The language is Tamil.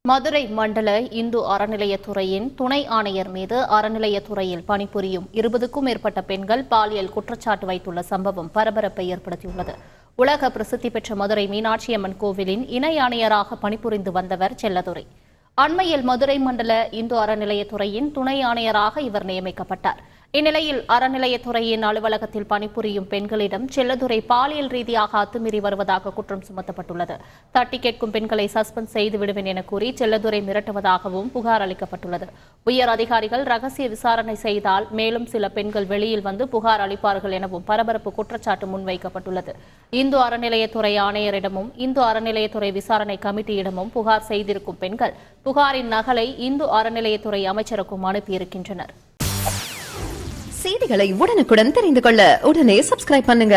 மதுரை மண்டல இந்து அறநிலையத்துறையின் துணை ஆணையர் மீது அறநிலையத்துறையில் பணிபுரியும் 20க்கும் மேற்பட்ட பெண்கள் பாலியல் குற்றச்சாட்டு வைத்துள்ள சம்பவம் பரபரப்பை ஏற்படுத்தியுள்ளது. உலக பிரசித்தி பெற்ற மதுரை மீனாட்சியம்மன் கோவிலின் இணை ஆணையராக பணிபுரிந்து வந்தவர் செல்லதுரை. அண்மையில் மதுரை மண்டல இந்து அறநிலையத்துறையின் துணை ஆணையராக இவர் நியமிக்கப்பட்டார். இந்நிலையில் அறநிலையத்துறையின் அலுவலகத்தில் பணிபுரியும் பெண்களிடம் செல்லதுரை பாலியல் ரீதியாக அத்துமீறி வருவதாக குற்றம் சுமத்தப்பட்டுள்ளது. தட்டி கேட்கும் பெண்களை சஸ்பெண்ட் செய்து விடுவேன் என கூறி செல்லதுரை மிரட்டுவதாகவும் புகார் அளிக்கப்பட்டுள்ளது. உயர் அதிகாரிகள் ரகசிய விசாரணை செய்தால் மேலும் சில பெண்கள் வெளியில் வந்து புகார் அளிப்பார்கள் எனவும் பரபரப்பு குற்றச்சாட்டு முன்வைக்கப்பட்டுள்ளது. இந்து அறநிலையத்துறை ஆணையரிடமும் இந்து அறநிலையத்துறை விசாரணை கமிட்டியிடமும் புகார் செய்திருக்கும் பெண்கள் புகாரின் நகலை இந்து அறநிலையத்துறை அமைச்சருக்கும் அனுப்பியிருக்கின்றனர். செய்திகளை உடனுக்குடன் தெரிந்து கொள்ள உடனே சப்ஸ்கிரைப் பண்ணுங்க.